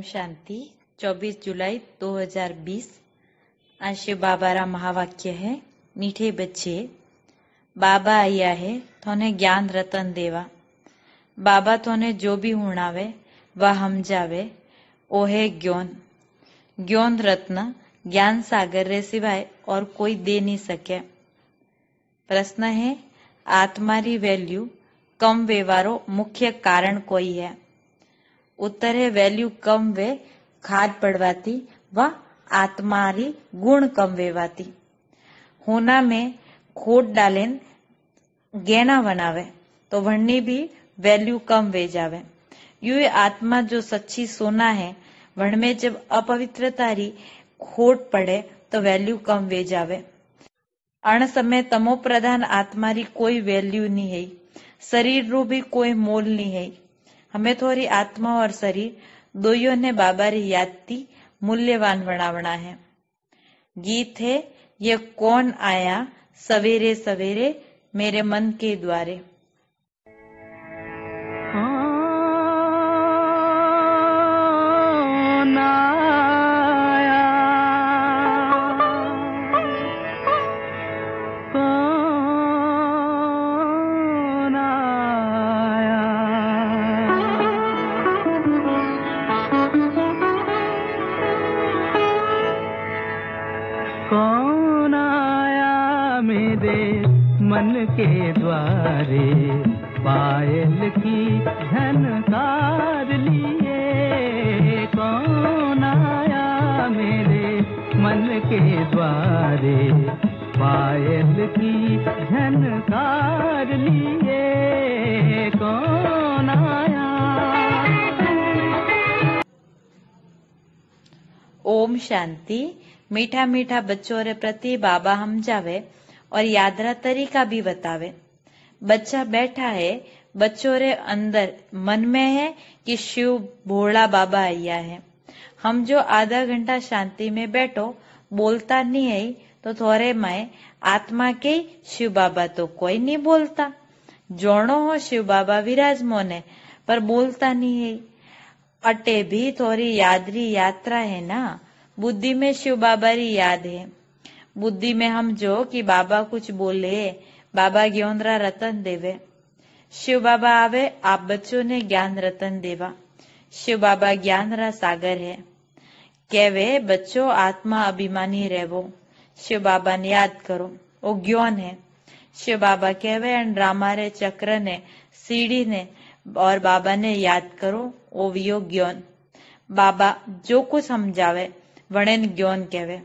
शांति 24 जुलाई 2020 आज शिव बाबा रा महावाक्य है। मीठे बच्चे, बाबा आया है थोने ज्ञान रतन देवा। बाबा थोने जो भी हुणावे वह हम जावे, ओ है ज्ञान। ज्ञान रत्न ज्ञान सागर रे सिवाय और कोई दे नहीं सके। प्रश्न है, आत्मा री वैल्यू कम वेवारो मुख्य कारण कोई है? उत्तर है, वैल्यू कम वे खाद पड़वाती व आत्मारी गुण कम वेवाती। होना में खोट डालेन गहना बनावे तो वहनी भी वैल्यू कम वे जावे। यू आत्मा जो सच्ची सोना है वण में जब अपवित्रतारी खोट पड़े तो वैल्यू कम वे जावे। अण समय तमो प्रधान आत्मारी कोई वैल्यू नहीं है, शरीर रो भी कोई मोल नहीं है। हमें थोड़ी आत्मा और शरीर दोनों ने बाबा री याद थी मूल्यवान बनावना है। गीत है, ये कौन आया सवेरे सवेरे मेरे मन के द्वारे। कौन आया मेरे मन के द्वारे, पायल की झनकार लिए। कौन आया मेरे मन के द्वारे, पायल की झनकार लिए। कौन आया। ओम शांति। मीठा मीठा बच्चों रे प्रति बाबा हम जावे और यादरा तरीका भी बतावे। बच्चा बैठा है, बच्चों रे अंदर मन में है कि शिव भोला बाबा आया है। हम जो आधा घंटा शांति में बैठो बोलता नहीं है तो थोड़े में आत्मा के शिव बाबा तो कोई नहीं बोलता। जोड़ो हो शिव बाबा विराजमान है पर बोलता नहीं है। अटे भी थोड़ी यादरी यात्रा है ना। बुद्धि में शिव बाबा री याद है। बुद्धि में हम जो कि बाबा कुछ बोले, बाबा ज्ञानरा रतन देवे। शिव बाबा आवे, आप बच्चों ने ज्ञान रतन देवा। शिव बाबा ज्ञान रा सागर है। कहवे बच्चों आत्मा अभिमानी रहवो, शिव बाबा ने याद करो, वो ज्ञान है। शिव बाबा कहवे रामा रे चक्र ने सीढ़ी ने और बाबा ने याद करो, ओ वियो ज्ञान। बाबा जो कुछ समझावे वणेन ज्ञान कहवे।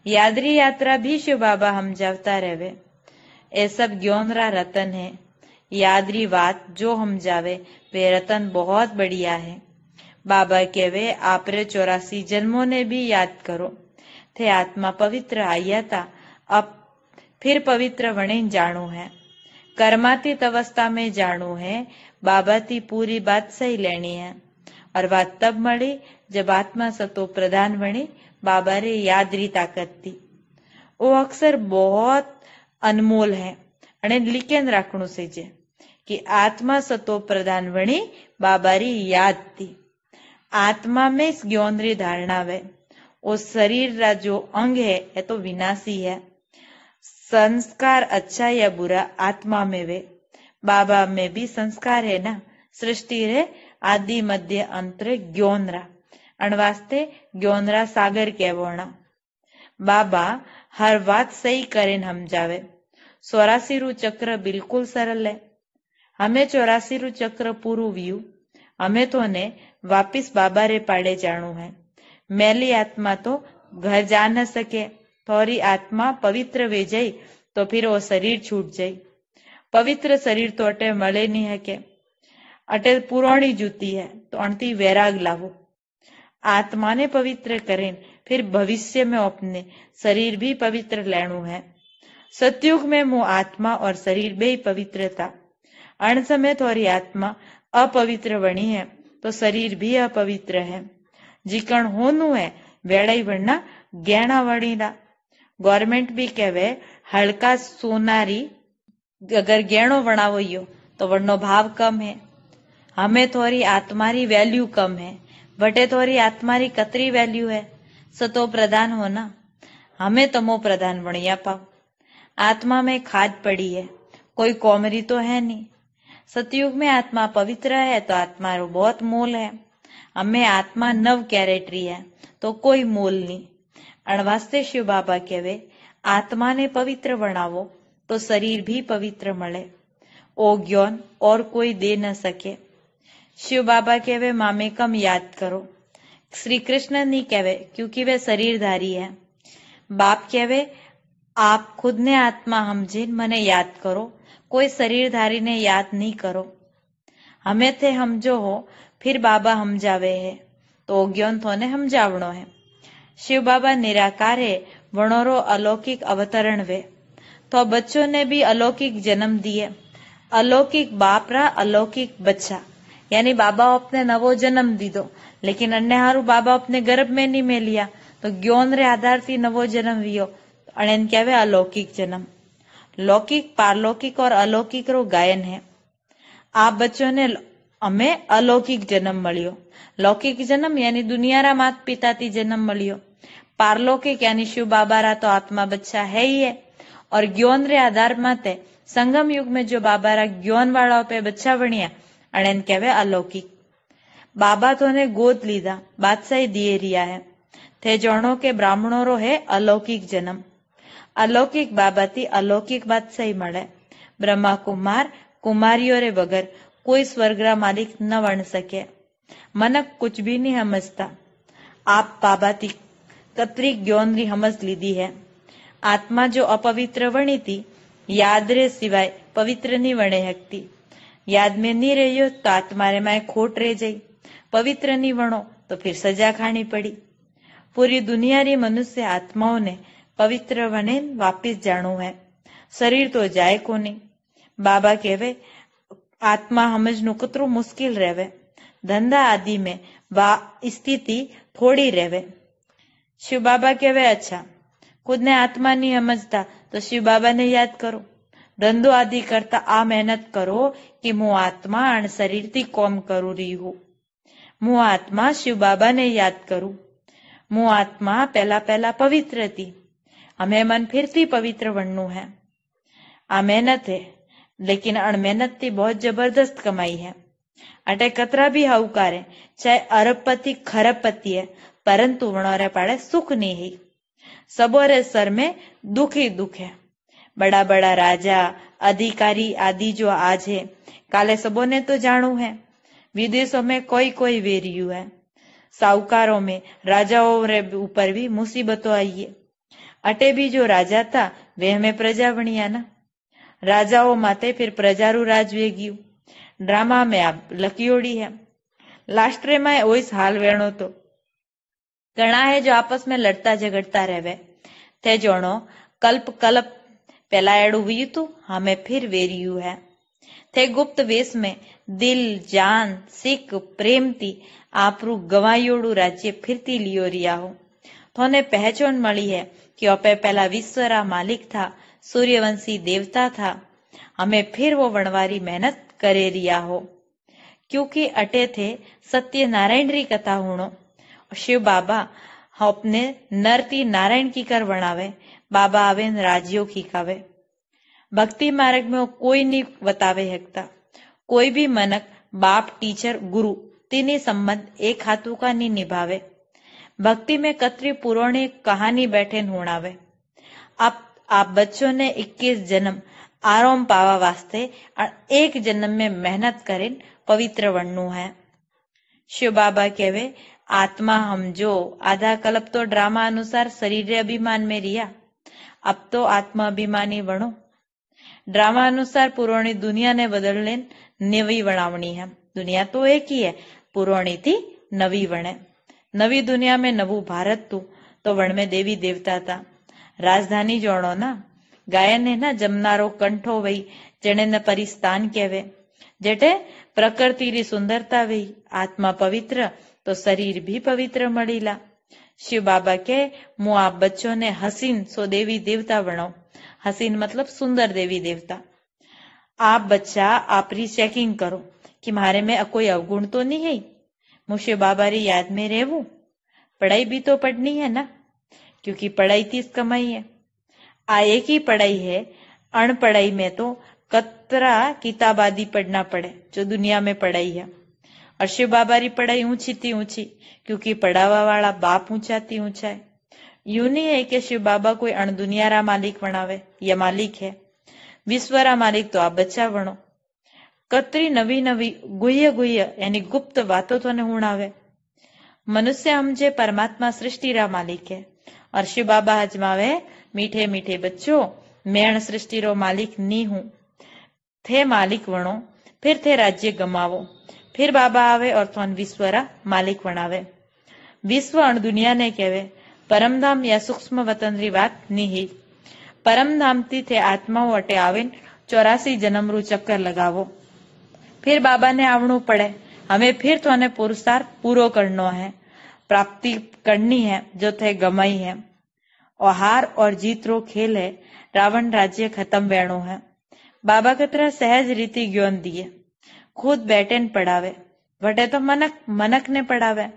यादरी यात्रा भी शिव बाबा हम जावता रहवे। ए सब ज्ञान रा रतन है। यादरी बात जो हम जावे वे रतन बहुत बढ़िया है। बाबा कहवे आपरे 84 जन्मों ने भी याद करो। थे आत्मा पवित्र आया था, अब फिर पवित्र वणेन जाणु है। कर्मातीत अवस्था में जाणु है। बाबा की पूरी बात सही लेनी है और बात तब मળી जब आत्मा सतो प्रधान बनी बाबा रे याद री ताकत थी। वो अक्सर बहुत अनमोल है અને लिखेन राखणु से जे कि आत्मा सतो प्रधान बनी बाबा री याद थी। आत्मा में ज्ञान री धारणा है। वो शरीर रा जो अंग है ये तो विनाशी है। संस्कार अच्छा या बुरा आत्मा में वे। बाबा में भी संस्कार है ना। सृष्टि रे आदि मध्य अंतर ज्ञान रा अणवास्ते ज्ञान रा सागर कहवोना। बाबा हर बात सही करेन हम जावे। 84 रू चक्र बिल्कुल सरल है। हमें 84 रू चक्र पूरू व्यू। हमें तो ने वापिस बाबा रे पाड़े जाणू है। मैली आत्मा तो घर जा न सके। थोड़ी आत्मा पवित्र वे जाई तो फिर वो शरीर छूट जाई। पवित्र शरीर तो अटे मळे नहीं है के। अटे पुरानी जूती है तो अणती वैराग लावो। आत्मा ने पवित्र करें फिर भविष्य में अपने शरीर भी पवित्र लेणु है। सतयुग में मुँह आत्मा और शरीर बे पवित्र था। अण समय थोड़ी आत्मा अपवित्र बनी है तो शरीर भी अपवित्र है। जिकण होनु है वेड़ाई बनना गहना वणीला। गवर्नमेंट भी कहवे हल्का सोनारी अगर गहणो वणावो यो तो वणनो भाव कम है। हमें थोड़ी आत्मा री वैल्यू कम है। वटे तोरी आत्मा री कतरी वैल्यू है। सतो प्रधान होना, हमें तमो प्रधान वणिया पाओ। आत्मा में खाद पड़ी है, कोई कौमरी तो है नहीं। सतयुग में आत्मा पवित्र है तो आत्मा रो बहुत मोल है। हमें आत्मा 9 कैरेट री है तो कोई मोल नहीं। अणवास्ते शिव बाबा कहवे आत्मा ने पवित्र बनावो तो शरीर भी पवित्र मळे। ओ ज्ञान और कोई दे न सके। शिव बाबा कहवे मामे कम याद करो। श्री कृष्ण नहीं कहवे क्योंकि वे शरीरधारी है। बाप कहवे आप खुद ने आत्मा समझीन मने याद करो, कोई शरीरधारी ने याद नहीं करो। हमें थे समझो हो फिर बाबा समझावे है तो ज्ञान थोने समझावणो है। शिव बाबा निराकार है, वणोरो अलौकिक अवतरण वे तो बच्चों ने भी अलौकिक जन्म दिए। अलौकिक बाप रा अलौकिक बच्चा, यानी बाबा अपने नवो जन्म दीदो, लेकिन अन्य हारू बाबा अपने गर्भ में नहीं में लिया तो ज्ञान रे आधार थी नवो जन्म वियो अने कहवे अलौकिक जन्म। लौकिक, पारलौकिक और अलौकिक रो गायन है। आप बच्चों ने हमें अलौकिक जन्म मळ्यो। लौकिक जन्म यानी दुनिया रा माता पिता थी जन्म मळ्यो। पारलौकिक यानी शिव बाबा रा तो आत्मा बच्चा है ही है। और ज्ञान रे आधार माते संगम युग में जो बाबा रा ज्ञान वाला पे बच्चा बनिया अने कहवे अलौकिक। बाबा तो ने गोद लीधा, बादशाही दिए रिया है। थे जानो के ब्राह्मणों रो है अलौकिक जन्म। अलौकिक बाबा थी अलौकिक बादशाही मळे। ब्रह्मा कुमार कुमारियों रे बगैर कोई स्वर्गरा मालिक न बन सके। मनक कुछ भी नहीं समझता। आप बाबा थी कतरी ज्ञान री समझ लीधी है। आत्मा जो अपवित्र बनी थी याद रे सिवाय पवित्र नहीं बने सकती। याद में नहीं रहियो तो आत्मा रे माए खोट रह जाई। पवित्र नहीं बनो तो फिर सजा खानी पड़ी। पूरी दुनिया री मनुष्य आत्माओं ने पवित्र बने वापिस जाणु है। शरीर तो जाए को नहीं। बाबा कहवे आत्मा समझनु कतरू मुश्किल रहवे। धंधा आदि में वा स्थिति थोड़ी रहवे। शिव बाबा कहवे अच्छा खुद ने आत्मा नहीं समझता तो शिव बाबा ने याद करो। धंधो आदि करता आ मेहनत करो कि मु आत्मा अण शरीर थी कौम करू रही हूं। मु आत्मा शिव बाबा ने याद करूं। मु आत्मा पहला पहला पवित्र थी, हमें मन फिर थी पवित्र बननु है। आ मेहनत है, लेकिन अण मेहनत थी बहुत जबरदस्त कमाई है। अटे कतरा भी हाउकार है, चाहे अरबपति खरबपति है, परंतु वणोरे पाड़े सुख नहीं है। सबोरे सर में दुख ही दुख है। बड़ा बड़ा राजा अधिकारी आदि जो आज है काले सबोने तो जाणु है। विदेशों में कोई कोई वेरियू है। साहूकारों में राजाओं रे ऊपर भी मुसीबतों आई है। अटे भी जो राजा था वे हमें प्रजा बनिया ना। राजाओं माते फिर प्रजारू राज वेग्यू। ड्रामा में आप लकियोड़ी है। लास्ट्रे में ओइस हाल वेणो तो घना है जो आपस में लड़ता झगड़ता रहवे। थे जोणो कल्प कल्प पहला एड़ू हुई तो हमें फिर वेरियू है। थे गुप्त वेश में दिल जान सिख प्रेम थी आपरू गवायोड़ू राज्य फिरती लियो रिया हो। थोने पहचान मળી है कि ओपे पहला विश्व रा मालिक था, सूर्यवंशी देवता था। हमें फिर वो वनवारी मेहनत करे रिया हो, क्योंकि अटे थे सत्य नारायण री कथा हुणो। शिव बाबा अपने नरती नारायण की कर बनावे। बाबा आवे राजियो खीकावे। भक्ति मार्ग में कोई नहीं बतावे सकता। कोई भी मनक बाप टीचर गुरु तीनी संबंध एक हाथों का नहीं निभावे। भक्ति में कतरी पुरानी कहानी बैठे हुणावे। अब आप बच्चों ने 21 जन्म आराम पावा वास्ते और एक जन्म में मेहनत करें पवित्र बननु है। शिव बाबा कहवे आत्मा हम जो आधा कल्प तो ड्रामा अनुसार शरीर अभिमान में रिया, अब तो आत्मा अभिमानी बनो। ड्रामा अनुसार पुरानी दुनिया ने बदलने नवी बनावनी है। दुनिया तो एक ही है, पुरानी थी नवी बने। नवी दुनिया में नवू भारत तू तो वन में देवी देवता था। राजधानी जोड़ो ना गायन है ना जमनारो कंठो वही जने न परिस्तान कहवे। जेटे प्रकृति री सुंदरता वही आत्मा पवित्र तो शरीर भी पवित्र मळीला। शिव बाबा के मु आप बच्चों ने हसीन सो देवी देवता बनो। हसीन मतलब सुंदर देवी देवता। आप बच्चा आपरी चेकिंग करो कि मारे में कोई अवगुण तो नहीं है। मुझे बाबा री याद में रहूं, पढ़ाई भी तो पढ़नी है ना, क्योंकि पढ़ाई थी कमाई है। आ एक ही पढ़ाई है, अनपढ़ाई में तो कतरा किताब आदि पढ़ना पड़े जो दुनिया में पढ़ाई है। और शिव बाबा री पढ़ाई ऊंची थी ऊंची, क्योंकि पढ़ावा वाला बाप ऊंचा थी ऊंचा है। यूं नहीं है कि शिव बाबा कोई अण दुनिया रा मालिक बनावे, या मालिक है। विश्व रा मालिक तो आप बच्चा बनो। कतरी नवी नवी गुह्य गुह्य यानी गुप्त बातों तो ने हुणावे। मनुष्य समझे परमात्मा सृष्टि रा मालिक है, और शिव बाबा हजमावे, मीठे मीठे बच्चों, मैं अण सृष्टि रो मालिक नी हूं। थे मालिक बनो, फिर थे राज्य गमावो, फिर बाबा आवे और थोन विश्व रा मालिक बनावे। विश्व अण दुनिया ने कहवे, परमधाम या सूक्ष्म वतन री बात नहीं। परमधाम थी थे आत्माओं अटे आवे 84 जन्म रू चक्कर लगावो। फिर बाबा ने आवणू पड़े, हमें फिर थोने पुरुषार्थ पूरो करनो है, प्राप्ति करनी है जो थे गमाई है। और हार और जीत रो खेल है, रावण राज्य खत्म वेणो है। बाबा कतरा सहज रीति ज्ञान दिए, खुद बैठे न पढ़ावे। वटे तो मनक ने पढ़ावे,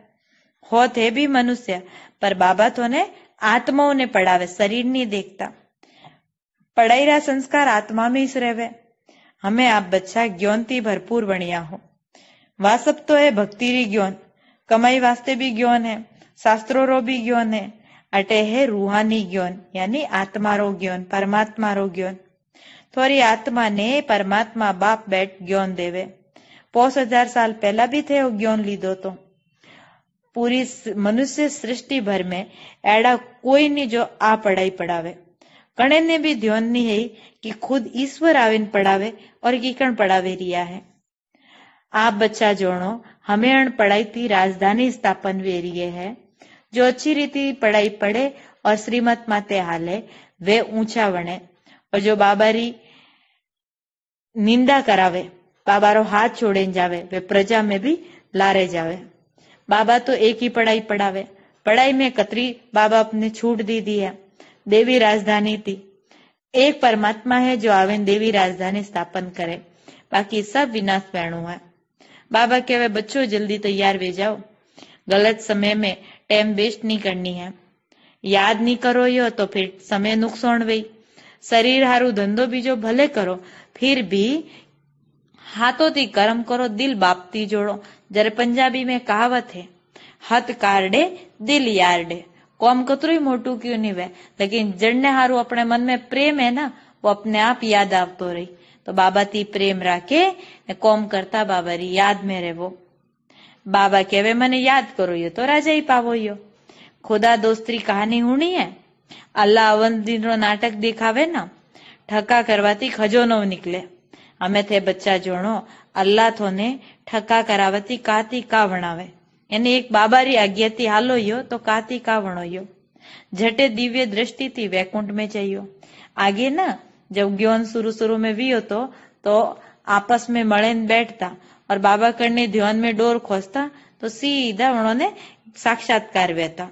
हो थे भी मनुष्य, पर बाबा तो ने आत्माओं ने पढ़ावे, शरीर नहीं देखता। पढ़ाई रा संस्कार आत्मा में ही रहे। हमें आप बच्चा ज्ञान थी भरपूर बनिया हो। वह सब तो है भक्ति री ज्ञान, कमाई वास्ते भी ज्ञान है, शास्त्रों रो भी ज्ञान है। अटे है रूहानी ज्ञान, यानी आत्मा रो ज्ञान, परमात्मा रो ज्ञान। थोड़ी आत्मा ने परमात्मा बाप बैठ ज्ञान देवे। 5000 साल पहला भी थे वो ज्ञान लीधो तो। पूरी मनुष्य सृष्टि भर में एड़ा कोई नहीं जो आ पढ़ाई पढ़ावे। कणे ने भी ध्यान नहीं है कि खुद ईश्वर आविन पढ़ावे और कीकण पढ़ावे रिया है। आप बच्चा जोड़ो, हमें अण पढ़ाई थी राजधानी स्थापन वे रिये है। जो अच्छी रीति पढ़ाई पढ़े और श्रीमत माते हाले, वे ऊंचा बने। और जो बाबा री निंदा करावे, बाबा रो हाथ छोड़े जावे, वे प्रजा में भी लारे जावे। बाबा तो एक ही पढ़ाई पढ़ावे। पढ़ाई में कतरी बाबा अपने छूट दी दी है। देवी राजधानी थी, एक परमात्मा है जो आवे देवी राजधानी स्थापन करे, बाकी सब विनाश पैणु है। बाबा कहवे, बच्चों जल्दी तैयार वे जाओ, गलत समय में टाइम वेस्ट नहीं करनी है। याद नहीं करो यो तो फिर समय नुकसान वे। शरीर हारू धंधो बीजो भले करो, फिर भी हाथों थी कर्म करो, दिल बापती जोड़ो। जरे पंजाबी में कहावत है, हाथ कारडे दिल यारडे। कौम कतरू मोटू क्यों नहीं वे, लेकिन जड़ने हारू अपने मन में प्रेम है ना, वो अपने आप याद आवतो रही। तो बाबा थी प्रेम राखे ने कौम करता बाबा री याद में रेवो। बाबा कहवे, मने याद करो यो तो राजा ही पावो यो। खुदा दोस्ती कहानी हुणी है। अल्लाह अवंती रो नाटक दिखावे ना, ठका करवाती खजोनो निकले। हमें थे बच्चा जोड़ो, अल्लाह थोने ठका करावती काती का वणावे। यानी एक बाबा री आज्ञा थी हालो यो तो काती का वणो यो। झटे दिव्य दृष्टि थी वैकुंठ में चाहिए। आगे ना जब ज्ञान शुरू में भी हो तो आपस में मळे बैठता और बाबा करने ध्यान में डोर खोसता तो सीधा उन्होंने साक्षात्कार वेता।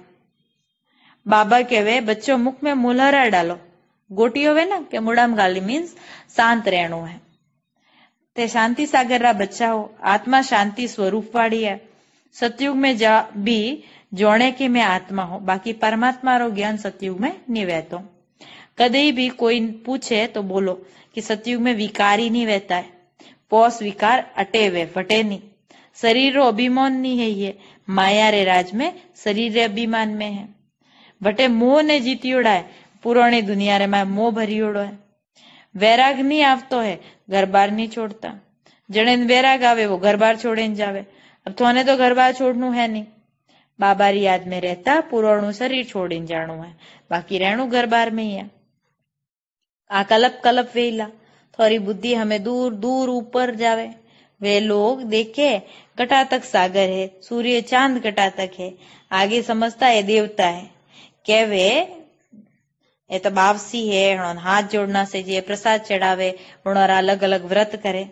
बाबा कहवे, बच्चों मुख में मुलहरा डालो। गोटी होवे ना के मुड़ाम गाली मीन्स शांत रहनो है। ते शांति सागर रा बच्चा हो, आत्मा शांति स्वरूप वाली है। सतयुग में भी जोड़े कि मैं आत्मा हो, बाकी परमात्मा रो ज्ञान सतयुग में नहीं वहतो। कदे भी कोई पूछे तो बोलो कि सतयुग में विकार ही नहीं वहता है। पोस विकार अटे वे फटे नहीं। शरीर रो अभिमान नहीं है, ये माया रे राज में शरीर रे अभिमान में है। बटे मोह ने जीतियोड़ा है, पुरानी दुनिया रे में मोह भरियोड़ो है। वैराग नहीं आवतो है, घर बार नहीं छोड़ता। जने वैराग आवे वो घर बार छोड़े जावे। अब थोने तो घर बार छोड़नु है नहीं। बाबा री याद में रहता पुराणु शरीर छोड़ीने जाणु है, बाकी रहनु घर बार में ही है। आ कलप कलप वेला थोड़ी बुद्धि हमें दूर दूर ऊपर जावे। वे लोग देखे कटा तक सागर है, सूर्य चांद कटा तक है, आगे समझता है देवता है। के वे ये तो बावसी है, हाथ जोड़ना से जे प्रसाद चढ़ावे, उनोरा अलग अलग व्रत करे।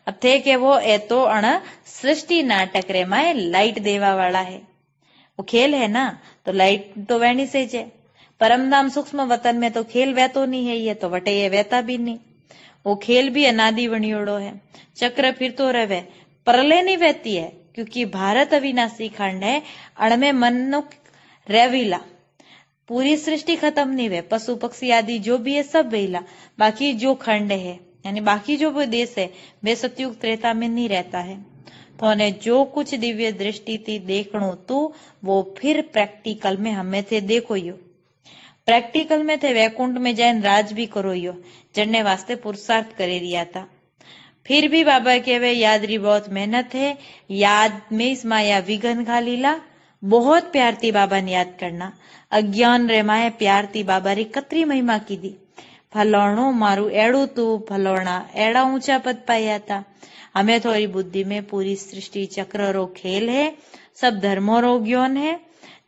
अब थे के वो ए तो अण सृष्टि नाटक रे माए लाइट देवा वाला है। वो खेल है ना, तो लाइट तो वहनी से जे। परमधाम सूक्ष्म वतन में तो खेल वहतो नहीं है, ये तो वटे ये वहता भी नहीं। वो खेल भी अनादि वणियोड़ो है, चक्र फिर तो रहे, प्रलय नहीं वहती है, क्योंकि भारत अविनाशी खंड है, अणमे मनुख रेवीला। पूरी सृष्टि खत्म नहीं हुए, पशु पक्षी आदि जो भी है सब वेला। बाकी जो खंड है यानी बाकी जो वो देश है वे सतयुग त्रेता में नहीं रहता है। तो उन्हें जो कुछ दिव्य दृष्टि थी देखणो तू वो फिर प्रेक्टिकल में हमें थे देखो यो। प्रेक्टिकल में थे वैकुंठ में जाए राज भी करो यो, जड़ने वास्ते पुरुषार्थ करे रिया था। फिर भी बाबा कहवे याद री बहुत मेहनत है, याद में इस माया विघन खा लीला। बहुत प्यार थी बाबा ने याद करना, अज्ञान रे माए प्यार थी बाबा री कतरी महिमा की दी। फलोणो मारू एड़ू तू, फलोणा एड़ा ऊंचा पद पाया था। हमें थोड़ी बुद्धि में पूरी सृष्टि चक्र रो खेल है, सब धर्मों रो ज्ञान है।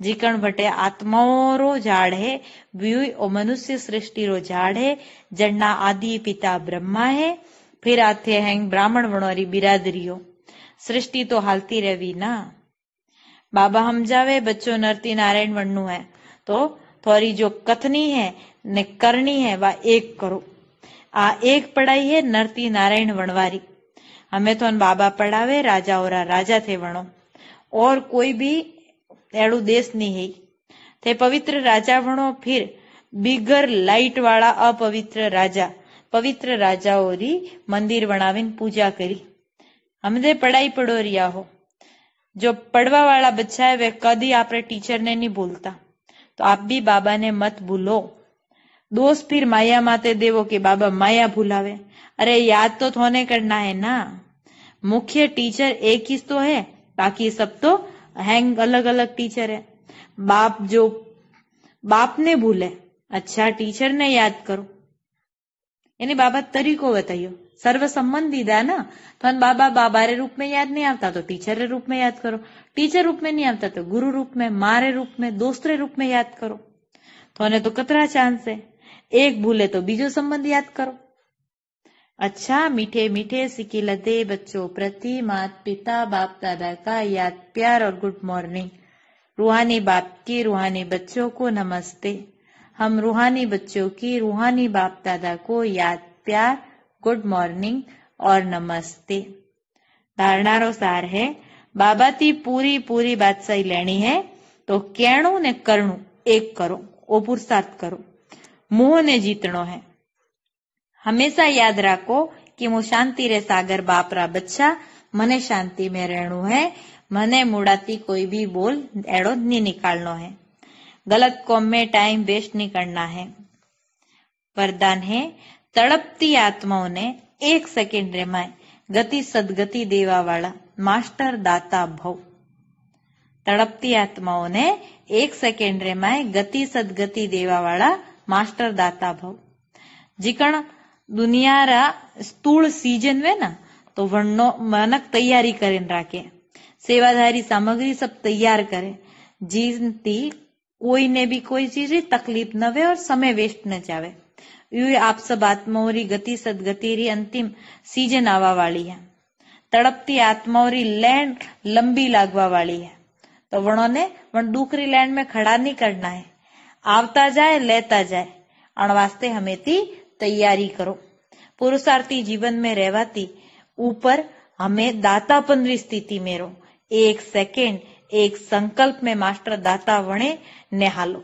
जिकण बटे आत्माओं रो झाड़ है, व्यू और मनुष्य सृष्टि रो झाड़ है। जड़ना आदि पिता ब्रह्मा है, फिर आते हैं ब्राह्मण वणोरी बिरादरियों। सृष्टि तो हालती रही ना। बाबा समझावे बच्चों नरती नारायण वणनु है, तो थोड़ी जो कथनी है ने करनी है वह एक करो। आ एक पढ़ाई है नरती नारायण वणवारी। हमें तो बाबा पढ़ावे राजा और राजा थे वणो, और कोई भी एड़ू देश नहीं है थे पवित्र राजा वणो। फिर बिगर लाइट वाला अपवित्र राजा, पवित्र राजाओं री मंदिर बनावीन पूजा करी। हमने पढ़ाई पढ़ो रिया हो। जो पढ़वा वाला बच्चा है वे कदी आपरे टीचर ने नहीं भूलता, तो आप भी बाबा ने मत भूलो। दोस्त फिर माया माते देवो कि बाबा माया भूलावे। अरे याद तो थोने करना है ना। मुख्य टीचर एक ही तो है, बाकी सब तो हैंग अलग अलग टीचर है। बाप जो बाप ने भूले, अच्छा टीचर ने याद करो। यानी बाबा तरीको बताइयो, सर्व संबंधी दा ना। तो बाबा बाबा रे रूप में याद नहीं आता तो टीचर रे रूप में याद करो, टीचर रूप में नहीं आता तो गुरु रूप में, मारे रूप में, दोस्त रे रूप में याद करो। तो कतरा चांस है, एक भूले तो बीजो संबंध याद करो। अच्छा मीठे मीठे सिकी लदे बच्चों प्रति माता पिता बाप दादा का याद प्यार और गुड मॉर्निंग। रूहानी बाप की रूहानी बच्चों को नमस्ते। हम रूहानी बच्चों की रूहानी बाप दादा को याद प्यार गुड मॉर्निंग और नमस्ते। धारणा रो सार है, बाबा ती पूरी पूरी बात सही लेनी है तो कहणु ने करनु एक करो, ओ पुरुषार्थ करो। मोह ने जीतनो है। हमेशा याद रखो कि मु शांति रे सागर बाप रा बच्चा, मने शांति में रहनु है। मने मुड़ाती कोई भी बोल एड़ो नहीं निकालनो है। गलत कॉम में टाइम वेस्ट नहीं करना है। वरदान है, तड़पती आत्माओं ने एक सेकंड रे माए गति सदगति देवा वाला मास्टर दाता भव। तड़पती आत्माओं ने एक सेकंड रे माए गति सदगति देवा वाला मास्टर दाता भव। जिकण दुनिया रा स्थूल सीजन वे ना तो वणनो मानक तैयारी करीन राखे, सेवाधारी सामग्री सब तैयार करे, जिनती कोई ने भी कोई चीज तकलीफ न वे और समय वेस्ट न जावे। यू आप सब आत्माओं री गति सदगति री अंतिम सीजन आवा वाली है। तड़पती आत्माओं री लैंड लंबी लागवा वाली है, तो वणों ने वण दूसरी लैंड में खड़ा नहीं करना है। आवता जाए लेता जाए, अण वास्ते हमें ती तैयारी करो। पुरुषार्थी जीवन में रहवाती ऊपर हमें दातापन री स्थिति में रो। एक सेकेंड एक संकल्प में मास्टर दाता वणे ने हालो।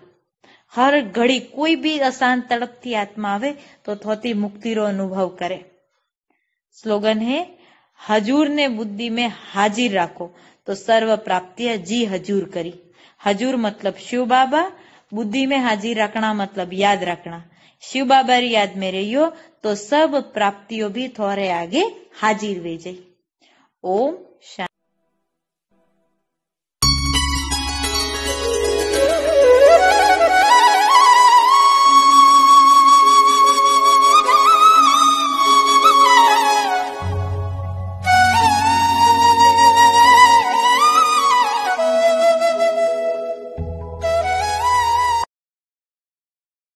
हर घड़ी कोई भी अशांत तड़पती आत्मा आवे तो थोती मुक्ति रो अनुभव करे। स्लोगन है, हजूर ने बुद्धि में हाजिर राखो तो सर्व प्राप्तियां जी हजूर करी। हजूर मतलब शिव बाबा, बुद्धि में हाजिर रखना मतलब याद रखना। शिव बाबा री याद में रहियो तो सब प्राप्तियों भी थोड़े आगे हाजिर वे जाई। ओम शांति।